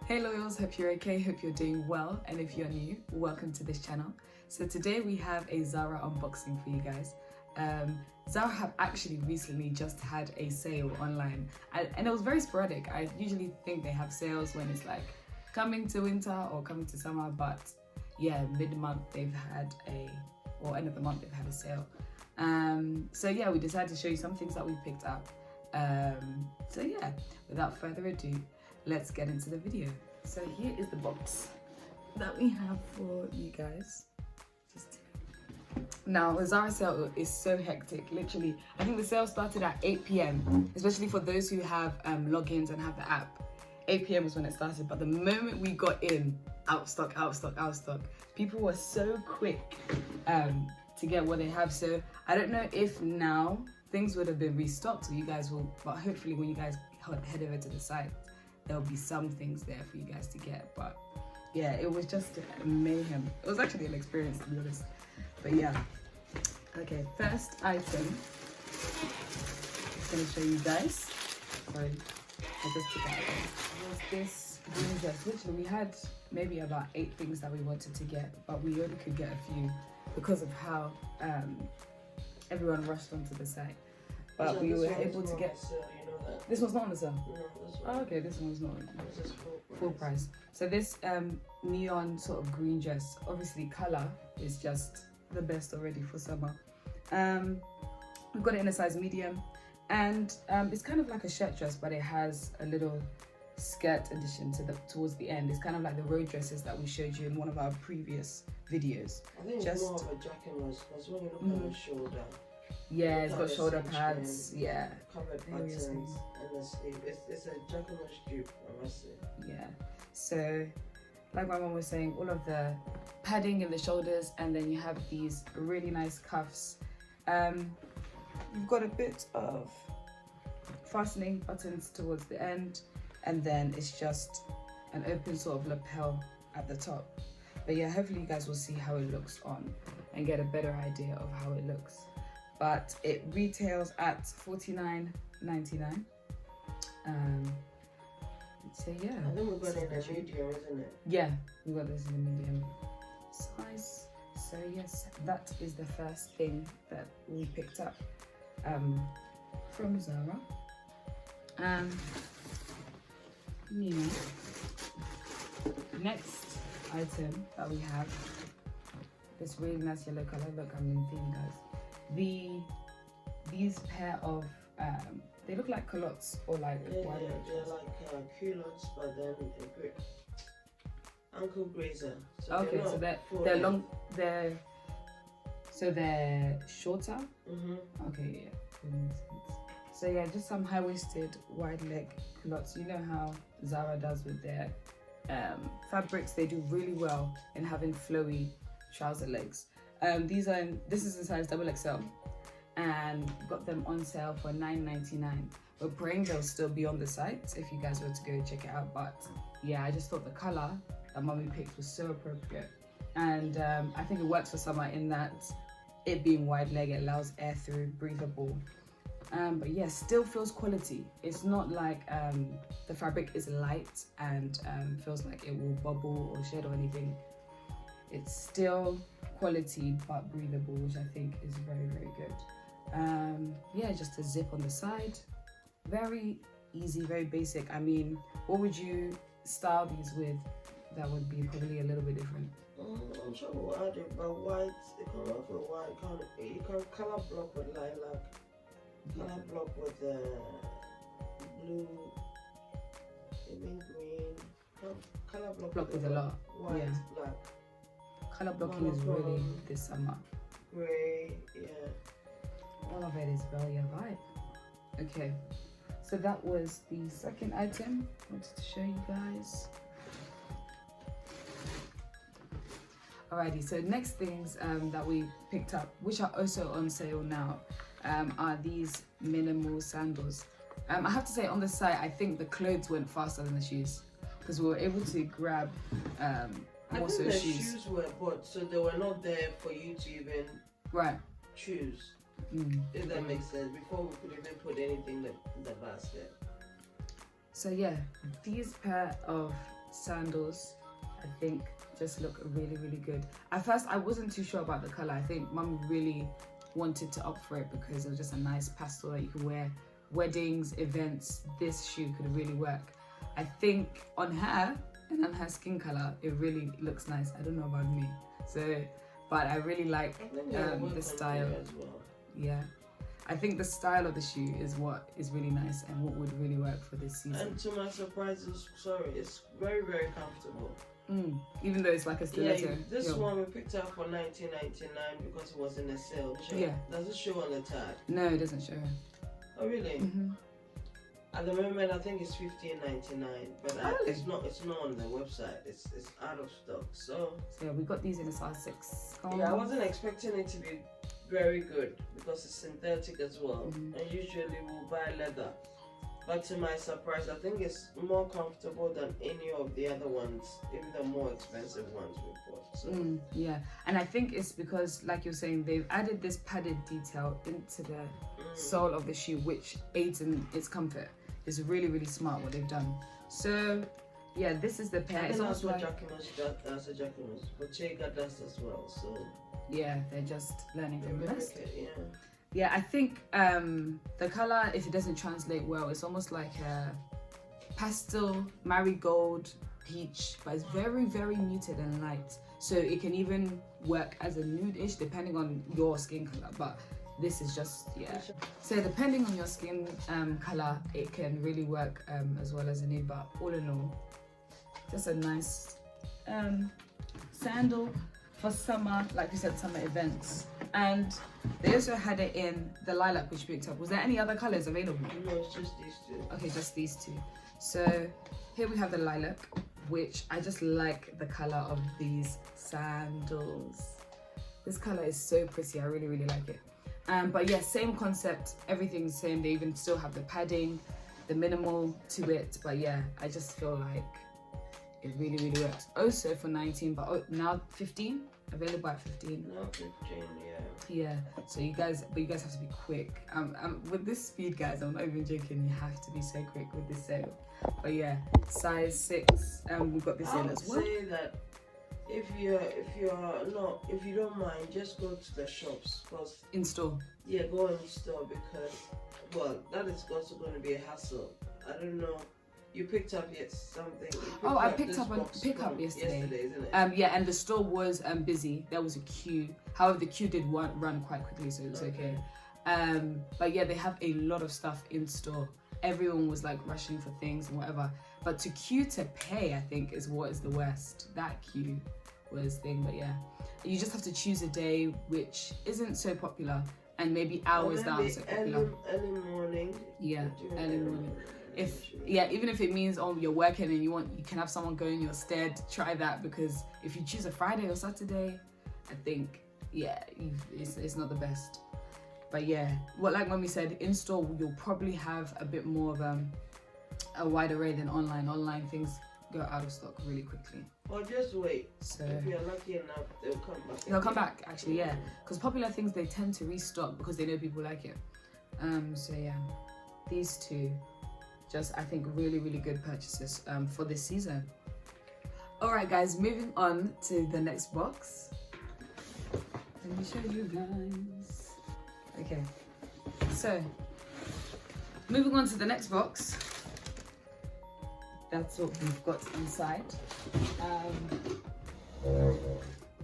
Hey loyals, hope you're okay, hope you're doing well, and if you're new, welcome to this channel. So today we have a Zara unboxing for you guys. Zara have actually recently just had a sale online, and it was very sporadic. I usually think they have sales when it's like coming to winter or coming to summer, but yeah, mid-month they've had or end of the month they've had a sale. So yeah, we decided to show you some things that we picked up. So yeah, without further ado, let's get into the video. So here is the box that we have for you guys. Now the Zara sale is so hectic, literally. I think the sale started at 8 p.m, especially for those who have logins and have the app. 8 p.m. was when it started, but the moment we got in, out of stock, out of stock, out of stock. People were so quick to get what they have. So I don't know if now things would have been restocked, or you guys will, but hopefully when you guys head over to the site, there'll be some things there for you guys to get. But yeah, it was just mayhem. It was actually an experience, to be honest. But yeah, okay, first item I'm gonna show you guys. Sorry, I just took it out. Was this green dress. Literally we had maybe about 8 things that we wanted to get, but we only could get a few because of how everyone rushed onto the site. But so we were able to get sale, you know that. This one's not on the sale? No, this one. Oh, okay, this one's not. This is full price. So this neon sort of green dress, obviously colour is just the best already for summer. We've got it in a size medium, and it's kind of like a shirt dress, but it has a little skirt addition towards the end. It's kind of like the road dresses that we showed you in one of our previous videos. I think it's more of a jacket because when you look at the shoulder. Yeah, it's got shoulder pads, yeah. Covered buttons and the sleeve. It's a jacket strip, I must say. Yeah, so like my mom was saying, all of the padding in the shoulders, and then you have these really nice cuffs. You've got a bit of fastening buttons towards the end, and then it's just an open sort of lapel at the top. But yeah, hopefully you guys will see how it looks on and get a better idea of how it looks. But it retails at $49.99. So yeah. I think we got it in the medium, isn't it? Yeah, we got this in the medium size. So yes, that is the first thing that we picked up from Zara. Yeah. Next item that we have, this really nice yellow color. Look, I'm in theme, guys. These pair of they look like culottes or like they're like culottes, but then ankle grazer. So okay, so they're long. They're shorter. Okay, yeah. So yeah, just some high-waisted, wide leg culottes. You know how Zara does with their fabrics. They do really well in having flowy trouser legs. This is in size XXL, and got them on sale for $9.99. We're praying they'll still be on the site if you guys were to go check it out. But yeah, I just thought the color that mommy picked was so appropriate, and I think it works for summer in that it being wide leg, it allows air through, breathable. But yeah, still feels quality. It's not like the fabric is light and feels like it will bubble or shed or anything. It's still quality but breathable, which I think is very, very good. Yeah, just a zip on the side. Very easy, very basic. I mean, what would you style these with that would be probably a little bit different? I'm sure we'll add it, but white, it can work with white. You can color block with lilac, color block with blue, even green, color block with a lot. White, yeah. Black. Color blocking is really this summer. Grey, yeah. All of it is really a vibe. Okay, so that was the second item I wanted to show you guys. Alrighty, so next things that we picked up, which are also on sale now, are these minimal sandals. I have to say, on the site, I think the clothes went faster than the shoes, because we were able to grab I think the shoes were bought, so they were not there for you to even choose. If that makes sense, before we could even put anything in the basket. So yeah, these pair of sandals, I think just look really, really good. At first, I wasn't too sure about the color. I think Mum really wanted to opt for it because it was just a nice pastel that you could wear weddings, events. This shoe could really work. I think on her and on her skin color, it really looks nice. I don't know about me, so, but I really like the style as well. Yeah, I think the style of the shoe is what is really nice and what would really work for this season. And to my surprise, it's very, very comfortable. Even though it's like a stiletto. Yeah, this one we picked up for $19.99 because it was in a sale. Does it show on the tag? No, it doesn't show. Oh really? At the moment, I think it's $15.99, but it's not on the website. It's out of stock. So yeah, we got these in a size 6. Yeah, I wasn't expecting it to be very good because it's synthetic as well, and usually we'll buy leather. But to my surprise, I think it's more comfortable than any of the other ones, even the more expensive ones we bought. So yeah, and I think it's because, like you're saying, they've added this padded detail into the sole of the shoe, which aids in its comfort. It's really, really smart what they've done. So yeah, this is the pair. It's almost what like Bottega does as well. So yeah, they're just learning from the best. Yeah, I think the color, if it doesn't translate well, it's almost like a pastel marigold peach, but it's very, very muted and light. So it can even work as a nude-ish depending on your skin color. But this is just, yeah. So depending on your skin color, it can really work as well as a nude. But all in all, just a nice sandal for summer, like we said, summer events. And they also had it in the lilac, which we picked up. Was there any other colors available? No, it's just these two. Okay, just these two. So here we have the lilac, which I just like the color of these sandals. This color is so pretty. I really, really like it. But yeah, same concept, everything's the same. They even still have the padding, the minimal to it. But yeah, I just feel like it really, really works. Also for 19, but now 15, available at 15. Now 15, yeah. So you guys have to be quick. With this speed, guys, I'm not even joking. You have to be so quick with this sale. But yeah, size 6. We've got this in as well. I would say that if you don't mind, just go to the shops first. In store. Yeah, go in store because, well, that is also going to be a hassle. I don't know. You picked up something. I picked up yesterday. Yesterday, isn't it? Yeah, and the store was busy. There was a queue. However, the queue did run quite quickly, so it was okay. But yeah, they have a lot of stuff in store. Everyone was like rushing for things and whatever. But to queue to pay, I think, is what is the worst. That queue was thing. But yeah, you just have to choose a day which isn't so popular, and maybe hours that aren't so popular. Early morning. Yeah, early morning. Even if it means you're working and you can have someone go in your stead, try that, because if you choose a Friday or Saturday, I think it's not the best. But yeah, like Mummy said, in store you'll probably have a bit more of a wide array than online. Online things go out of stock really quickly. Or just wait. So if you're lucky enough, they'll come back. They'll come back, actually, yeah, because popular things they tend to restock because they know people like it. So yeah, these two. Just, I think, really, really good purchases for this season. All right, guys, moving on to the next box. Let me show you guys. Okay, so moving on to the next box. That's what we've got inside.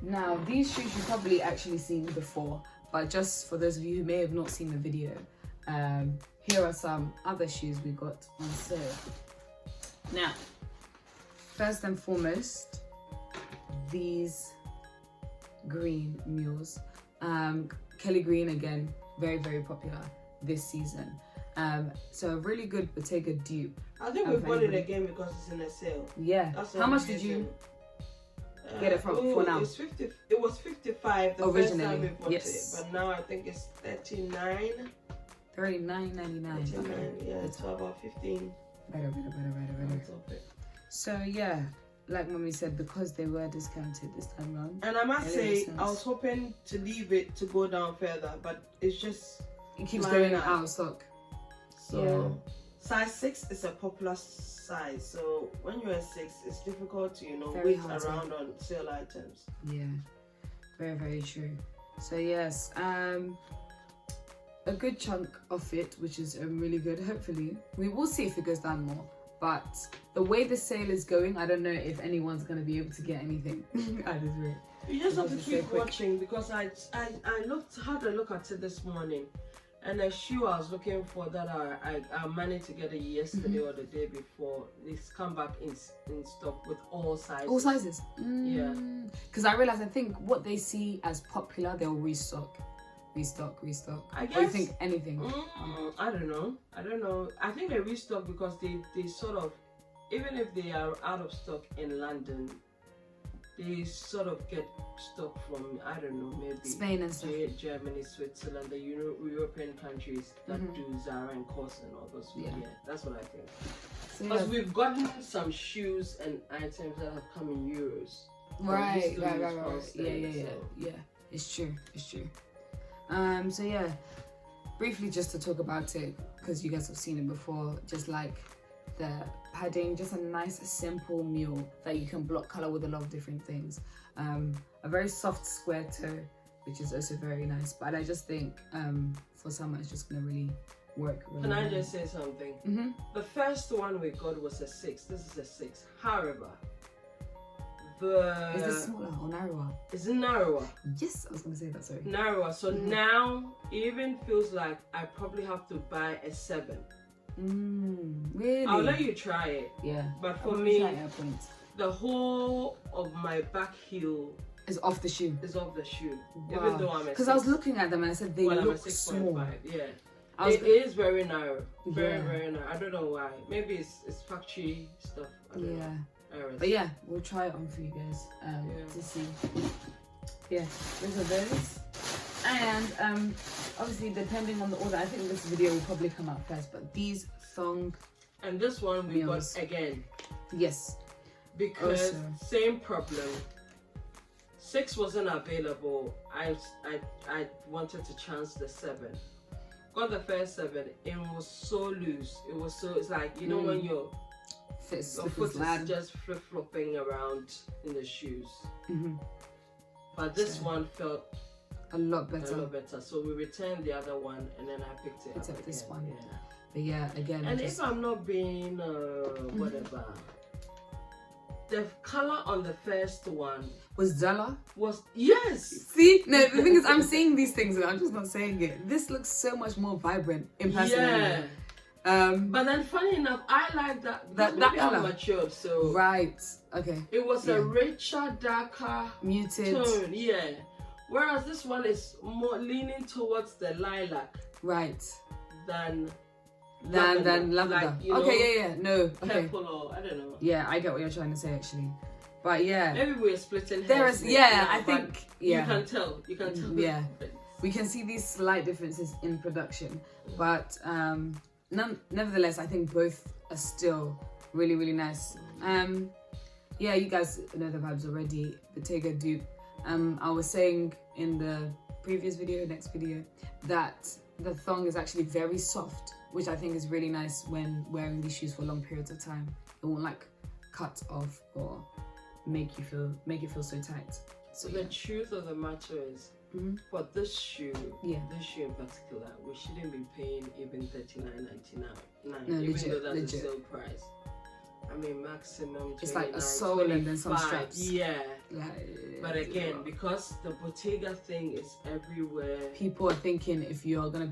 Now, these shoes you've probably actually seen before, but just for those of you who may have not seen the video, here are some other shoes we got on sale. Now, first and foremost, these green mules. Kelly green, again, very, very popular this season. So a really good Bottega dupe. I think we bought it again because it's in a sale. Yeah. How much did you get it for now? It was 55 the originally. First time we bought it, but now I think it's 39. $39.99. Yeah, it's about 15. Better. So yeah, like Mommy said, because they were discounted this time around. And I must say, I was hoping to leave it to go down further, but it's just it keeps going out of stock. So size 6 is a popular size, so when you're a 6, it's difficult to, you know, Very wait hard to- around on sale items. Yeah, very, very true. So yes, a good chunk of it, which is really good. Hopefully, we will see if it goes down more. But the way the sale is going, I don't know if anyone's going to be able to get anything at this rate. You just have to Because it's keep so quick. watching, because I had a look at it this morning, and a shoe I was looking for that I managed to get it yesterday or the day before. It's come back in stock with all sizes. All sizes. Yeah. Because I realize, I think what they see as popular, they'll restock. I Or you guess. think anything? I don't know. I think they restock because they sort of, even if they are out of stock in London, they sort of get stock from, I don't know, maybe Spain and stuff. Germany, Switzerland, the European countries that do Zara and COS and all those. Yeah. That's what I think. So, Because yeah. we've gotten some shoes and items that have come in euros. Right. Still use Yeah. pastel, so- Yeah. It's true. So yeah, briefly just to talk about it, because you guys have seen it before, just like the padding, just a nice simple mule that you can block color with a lot of different things. A very soft square toe, which is also very nice, but I just think for summer it's just gonna really work really Can I well. just say something? Mm-hmm. The first one we got was a 6. This is a 6. However, Is this smaller or narrower? it's narrower. Yes, I was gonna say that, sorry. Narrower. So now it even feels like I probably have to buy a 7. Really? I'll let you try it. Yeah. But I for will me, try it at a point. the whole of my back heel It's off the shoe. is off the shoe. Wow. Even though I'm a 6. Because I was looking at them and I said they I'm a look small. 6.5. Yeah. I was It is very narrow. Very, Yeah. very narrow. I don't know why. Maybe it's factory stuff. I don't know. Errors. But yeah, we'll try it on for you guys to see. Yeah, those are those. And obviously, depending on the order, I think this video will probably come out first. But these thong, And this one we Mules. got again. yes, Because Also. same problem. 6 wasn't available. I wanted to chance the 7. Got the first 7. It was so loose. It's like, you know, when your fits foot is just flip flopping around in the shoes. But this So, one felt a lot a better. lot better. So we returned the other one, and then I picked it Picked up up this again. one. Yeah. But yeah, again, And just, if I'm not being whatever, the color on the first one was Zara. was yes. See, no, the thing is, I'm saying these things, and I'm just not saying it. This looks so much more vibrant in person. Yeah. Anyway. But then, funny enough, I like that. That Maybe I'm colour. matured, so Right. Okay. it was Yeah. a richer, darker Muted. tone. Yeah. Whereas this one is more leaning towards the lilac Right. than Than lavender. Like, you know, Okay. Yeah. No. Okay. purple or I don't know. Yeah, I get what you're trying to say actually, but yeah, Maybe we're splitting hairs. there is. here, Yeah, I but think. Yeah, You can tell. You can tell. the Yeah. difference. we can see these slight differences in production, but nevertheless, I think both are still really, really nice. Yeah, you guys know the vibes already. Bottega dupe. I was saying in the previous video, next video, that the thong is actually very soft, which I think is really nice when wearing these shoes for long periods of time. It won't like cut off or make you feel so tight. So The yeah. truth of the matter is, for this shoe in particular, we shouldn't be paying even $39.99. No, even legit, though that's legit. a sale price. I mean, maximum It's like a 29, sole and then some 25. straps. Yeah. Like, But again, because the Bottega thing is everywhere, people are thinking if you're gonna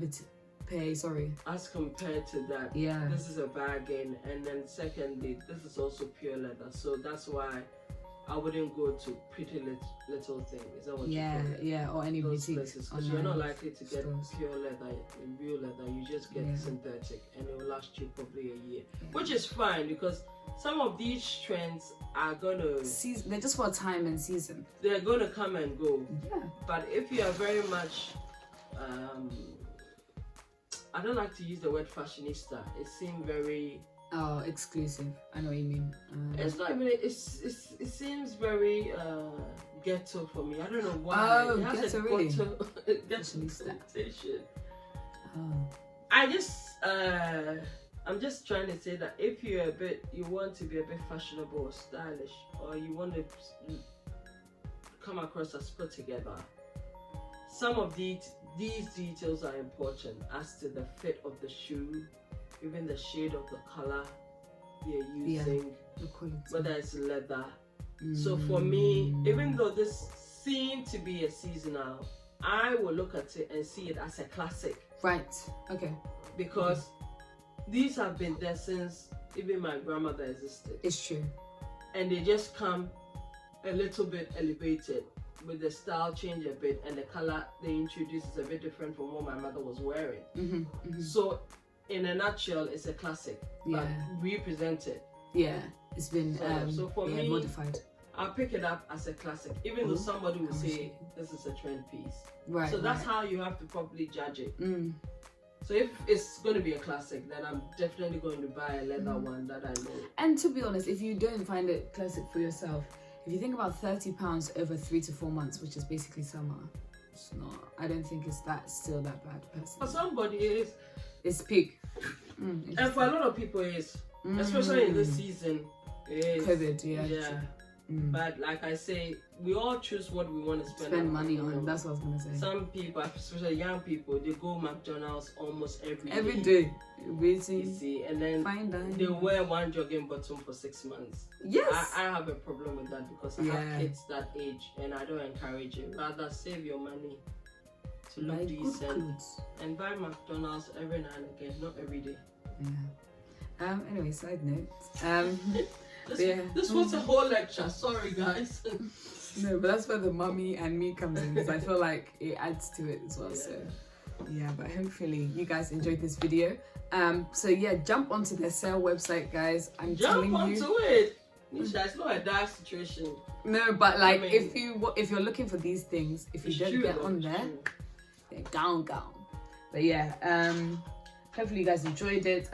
pay, as compared to that, yeah, this is a bargain. And then secondly, this is also pure leather. So that's why I wouldn't go to Pretty Little Thing. Is that what you call it? yeah, or any Those boutiques. places, because you're not likely to get stores. pure leather, real leather. You just get Yeah. synthetic, and it will last you probably a year, Yeah. which is fine because some of these trends are gonna They're just for time and season. they're gonna come and go. Yeah. But if you are very much, I don't like to use the word fashionista. It seems very. Oh, exclusive. I know what you mean. It's not even. It seems very ghetto for me. I don't know why. Oh, it has ghetto, a really? ghetto Fashionista. connotation. Oh. I just I'm just trying to say that if you want to be a bit fashionable or stylish, or you want to come across as put together, some of these details are important as to the fit of the shoe, even the shade of the color you're using, the quality, whether it's leather. So for me, even though this seemed to be a seasonal, I will look at it and see it as a classic. Right. Okay. Because these have been there since even my grandmother existed. It's true. And they just come a little bit elevated with the style change a bit, and the color they introduce is a bit different from what my mother was wearing. So in a nutshell, it's a classic, but represented. Yeah, it's been so for me, modified. I'll pick it up as a classic, even though somebody will say this is a trend piece. Right. So that's how you have to properly judge it. So if it's going to be a classic, then I'm definitely going to buy a leather one that I know. And to be honest, if you don't find it classic for yourself, if you think about £30 over 3 to 4 months, which is basically summer, it's not. I don't think it's still that bad. Personally. For somebody, it is. It's peak. And for a lot of people, it is. Especially in this season, it is. COVID, yeah. But like I say, we all choose what we want to spend money on. That's what I was gonna say. Some people, especially young people, they go McDonald's almost every day. Waiting. You see, and then fine dining. They wear one jogging bottom for 6 months. Yes. I have a problem with that because I have kids that age, and I don't encourage it. Rather save your money to look decent and buy McDonald's every now and again, not every day. Yeah. Anyway, side note. This was a whole lecture. Sorry, guys. No, but that's where the mummy and me comes in, because I feel like it adds to it as well. So yeah, but hopefully you guys enjoyed this video. So yeah, jump onto their sale website, guys. I'm telling you. Jump onto it. Nisha, it's not a dire situation. No, but like if you're looking for these things, if you don't get on there, they're down. But yeah, hopefully you guys enjoyed it.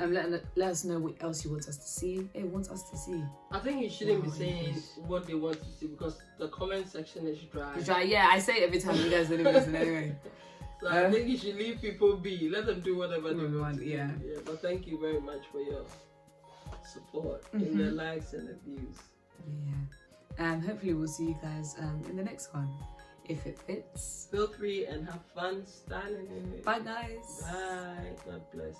Let us know what else you want us to see. I think you shouldn't be saying what they want to see, because the comment section is dry. Yeah, I say it every time. You guys don't even listen anyway. So I think you should leave people be. Let them do whatever they want. Yeah. But thank you very much for your support in the likes and the views. Yeah. Hopefully we'll see you guys in the next one. If it fits. Feel free and have fun styling in it. Bye guys. Bye. God bless.